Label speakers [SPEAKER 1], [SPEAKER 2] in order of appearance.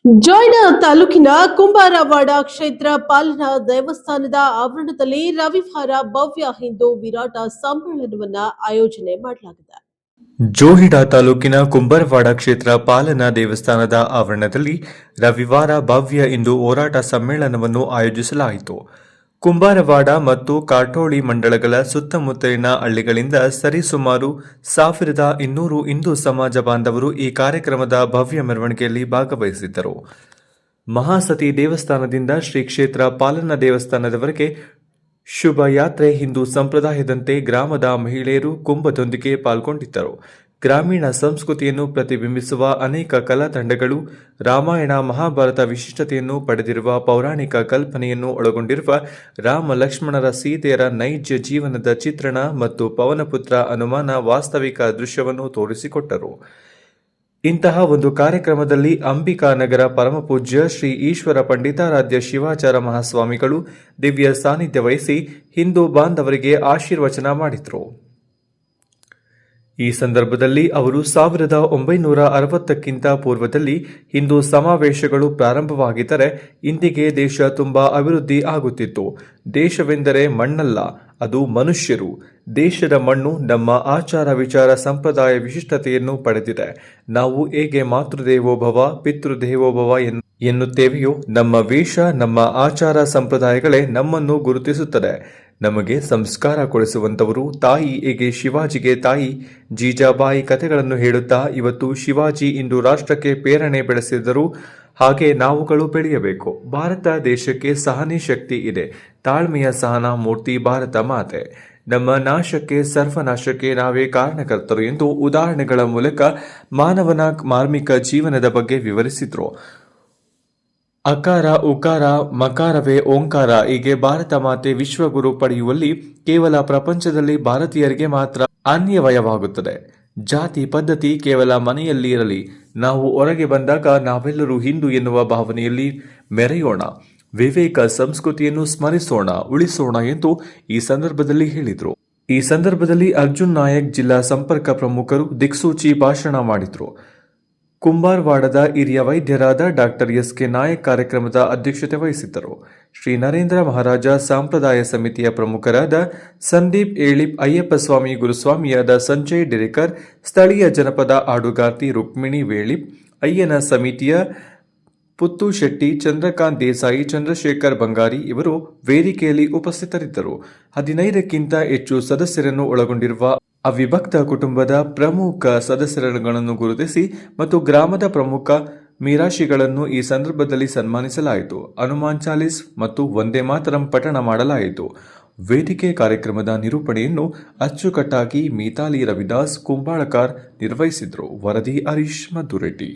[SPEAKER 1] ಜೋಯಿಡ ತಾಲೂಕಿನ ಕುಂಬಾರವಾಡ ಕ್ಷೇತ್ರ ಪಾಲನಾ ದೇವಸ್ಥಾನದ ಆವರಣದಲ್ಲಿ ರವಿವಾರ ಭವ್ಯ ಹಿಂದೂ ವಿರಾಟ ಸಮ್ಮೇಳನವನ್ನ ಆಯೋಜನೆ ಮಾಡಲಾಗಿದೆ.
[SPEAKER 2] ಜೋಯಿಡಾ ತಾಲೂಕಿನ ಕುಂಬಾರವಾಡ ಕ್ಷೇತ್ರ ಪಾಲನಾ ದೇವಸ್ಥಾನದ ಆವರಣದಲ್ಲಿ ರವಿವಾರ ಭವ್ಯ ಹಿಂದೂ ಹೋರಾಟ ಸಮ್ಮೇಳನವನ್ನು ಆಯೋಜಿಸಲಾಯಿತು. ಕುಂಬಾರವಾಡ ಮತ್ತು ಕಾಟೋಳಿ ಮಂಡಳಗಳ ಸುತ್ತಮುತ್ತಲಿನ ಹಳ್ಳಿಗಳಿಂದ ಸರಿಸುಮಾರು 1200 ಹಿಂದೂ ಸಮಾಜ ಬಾಂಧವರು ಈ ಕಾರ್ಯಕ್ರಮದ ಭವ್ಯ ಮೆರವಣಿಗೆಯಲ್ಲಿ ಭಾಗವಹಿಸಿದ್ದರು. ಮಹಾಸತಿ ದೇವಸ್ಥಾನದಿಂದ ಶ್ರೀ ಕ್ಷೇತ್ರ ಪಾಲನಾ ದೇವಸ್ಥಾನದವರೆಗೆ ಶುಭಯಾತ್ರೆ ಹಿಂದೂ ಸಂಪ್ರದಾಯದಂತೆ ಗ್ರಾಮದ ಮಹಿಳೆಯರು ಕುಂಭದೊಂದಿಗೆ ಪಾಲ್ಗೊಂಡಿದ್ದರು. ಗ್ರಾಮೀಣ ಸಂಸ್ಕೃತಿಯನ್ನು ಪ್ರತಿಬಿಂಬಿಸುವ ಅನೇಕ ಕಲಾ ತಂಡಗಳು ರಾಮಾಯಣ ಮಹಾಭಾರತ ವಿಶಿಷ್ಟತೆಯನ್ನು ಪಡೆದಿರುವ ಪೌರಾಣಿಕ ಕಲ್ಪನೆಯನ್ನು ಒಳಗೊಂಡಿರುವ ರಾಮ ಲಕ್ಷ್ಮಣರ ಸೀತೆಯರ ನೈಜ ಜೀವನದ ಚಿತ್ರಣ ಮತ್ತು ಪವನಪುತ್ರ ಹನುಮಾನ ವಾಸ್ತವಿಕ ದೃಶ್ಯವನ್ನು ತೋರಿಸಿಕೊಟ್ಟರು. ಇಂತಹ ಒಂದು ಕಾರ್ಯಕ್ರಮದಲ್ಲಿ ಅಂಬಿಕಾನಗರ ಪರಮಪೂಜ್ಯ ಶ್ರೀ ಈಶ್ವರ ಪಂಡಿತಾರಾಧ್ಯ ಶಿವಾಚಾರ ಮಹಾಸ್ವಾಮಿಗಳು ದಿವ್ಯ ಸಾನ್ನಿಧ್ಯ ವಹಿಸಿ ಹಿಂದೂ ಬಾಂಧವರಿಗೆ ಆಶೀರ್ವಚನ ಮಾಡಿದರು. ಈ ಸಂದರ್ಭದಲ್ಲಿ ಅವರು 1960ಕ್ಕಿಂತ ಪೂರ್ವದಲ್ಲಿ ಹಿಂದೂ ಸಮಾವೇಶಗಳು ಪ್ರಾರಂಭವಾಗಿದ್ದರೆ ಇಂದಿಗೆ ದೇಶ ತುಂಬಾ ಅಭಿವೃದ್ಧಿ ಆಗುತ್ತಿತ್ತು. ದೇಶವೆಂದರೆ ಮಣ್ಣಲ್ಲ, ಅದು ಮನುಷ್ಯರು. ದೇಶದ ಮಣ್ಣು ನಮ್ಮ ಆಚಾರ ವಿಚಾರ ಸಂಪ್ರದಾಯ ವಿಶಿಷ್ಟತೆಯನ್ನು ಪಡೆದಿದೆ. ನಾವು ಹೇಗೆ ಮಾತೃದೇವೋಭವ ಪಿತೃದೇವೋಭವ ಎನ್ನುತ್ತೇವೆಯೋ ನಮ್ಮ ವೇಷ ನಮ್ಮ ಆಚಾರ ಸಂಪ್ರದಾಯಗಳೇ ನಮ್ಮನ್ನು ಗುರುತಿಸುತ್ತದೆ. ನಮಗೆ ಸಂಸ್ಕಾರ ಕೊಡಿಸುವಂತವರು ತಾಯಿ. ಹೇಗೆ ಶಿವಾಜಿಗೆ ತಾಯಿ ಜೀಜಾಬಾಯಿ ಕಥೆಗಳನ್ನು ಹೇಳುತ್ತಾ ಇವತ್ತು ಶಿವಾಜಿ ಇಂದು ರಾಷ್ಟ್ರಕ್ಕೆ ಪ್ರೇರಣೆ ಬೆಳೆಸಿದರು, ಹಾಗೆ ನಾವುಗಳು ಬೆಳೆಯಬೇಕು. ಭಾರತ ದೇಶಕ್ಕೆ ಸಹನೆ ಶಕ್ತಿ ಇದೆ. ತಾಳ್ಮೆಯ ಸಹನ ಮೂರ್ತಿ ಭಾರತ ಮಾತೆ. ನಮ್ಮ ನಾಶಕ್ಕೆ ಸರ್ವನಾಶಕ್ಕೆ ನಾವೇ ಕಾರಣಕರ್ತರು ಎಂದು ಉದಾಹರಣೆಗಳ ಮೂಲಕ ಮಾನವನ ಮಾರ್ಮಿಕ ಜೀವನದ ಬಗ್ಗೆ ವಿವರಿಸಿದ್ರು. ಅಕಾರ ಉಕಾರ ಮಕಾರವೇ ಓಂಕಾರ. ಹೀಗೆ ಭಾರತ ಮಾತೆ ವಿಶ್ವಗುರು ಪಡೆಯುವಲ್ಲಿ ಕೇವಲ ಪ್ರಪಂಚದಲ್ಲಿ ಭಾರತೀಯರಿಗೆ ಮಾತ್ರ ಅನ್ವಯವಾಗುತ್ತದೆ. ಜಾತಿ ಪದ್ಧತಿ ಕೇವಲ ಮನೆಯಲ್ಲಿ ಇರಲಿ, ನಾವು ಹೊರಗೆ ಬಂದಾಗ ನಾವೆಲ್ಲರೂ ಹಿಂದೂ ಎನ್ನುವ ಭಾವನೆಯಲ್ಲಿ ಮೆರೆಯೋಣ. ವಿವೇಕ ಸಂಸ್ಕೃತಿಯನ್ನು ಸ್ಮರಿಸೋಣ, ಉಳಿಸೋಣ ಎಂದು ಈ ಸಂದರ್ಭದಲ್ಲಿ ಹೇಳಿದರು. ಈ ಸಂದರ್ಭದಲ್ಲಿ ಅರ್ಜುನ್ ನಾಯಕ್ ಜಿಲ್ಲಾ ಸಂಪರ್ಕ ಪ್ರಮುಖರು ದಿಕ್ಸೂಚಿ ಭಾಷಣ ಮಾಡಿದರು. ಕುಂಬಾರವಾಡದ ಹಿರಿಯ ವೈದ್ಯರಾದ ಡಾಕ್ಟರ್ ಎಸ್.ಕೆ. ನಾಯಕ್ ಕಾರ್ಯಕ್ರಮದ ಅಧ್ಯಕ್ಷತೆ ವಹಿಸಿದ್ದರು. ಶ್ರೀ ನರೇಂದ್ರ ಮಹಾರಾಜ ಸಂಪ್ರದಾಯ ಸಮಿತಿಯ ಪ್ರಮುಖರಾದ ಸಂದೀಪ್ ಏಳಿಪ್, ಅಯ್ಯಪ್ಪಸ್ವಾಮಿ ಗುರುಸ್ವಾಮಿಯಾದ ಸಂಜಯ್ ಡಿರೇಕರ್, ಸ್ಥಳೀಯ ಜನಪದ ಹಾಡುಗಾರ್ತಿ ರುಕ್ಮಿಣಿ ವೇಳಿಪ್, ಅಯ್ಯನ ಸಮಿತಿಯ ಪುತ್ತು ಶೆಟ್ಟಿ, ಚಂದ್ರಕಾಂತ್ ದೇಸಾಯಿ, ಚಂದ್ರಶೇಖರ್ ಬಂಗಾರಿ ಇವರು ವೇದಿಕೆಯಲ್ಲಿ ಉಪಸ್ಥಿತರಿದ್ದರು. 15ಕ್ಕಿಂತ ಹೆಚ್ಚು ಸದಸ್ಯರನ್ನು ಒಳಗೊಂಡಿರುವ ಅವಿಭಕ್ತ ಕುಟುಂಬದ ಪ್ರಮುಖ ಸದಸ್ಯರುಗಳನ್ನು ಗುರುತಿಸಿ ಮತ್ತು ಗ್ರಾಮದ ಪ್ರಮುಖ ಮೀರಾಶಿಗಳನ್ನು ಈ ಸಂದರ್ಭದಲ್ಲಿ ಸನ್ಮಾನಿಸಲಾಯಿತು. ಹನುಮಾನ್ ಚಾಲೀಸ್ ಮತ್ತು ವಂದೇ ಮಾತರಂ ಪಠಣ ಮಾಡಲಾಯಿತು. ವೇದಿಕೆ ಕಾರ್ಯಕ್ರಮದ ನಿರೂಪಣೆಯನ್ನು ಅಚ್ಚುಕಟ್ಟಾಗಿ ಮಿತಾಲಿ ರವಿದಾಸ್ ಕುಂಬಾಳಕರ್ ನಿರ್ವಹಿಸಿದರು. ವರದಿ ಹರೀಶ್ ಮಧುರೆಡ್ಡಿ.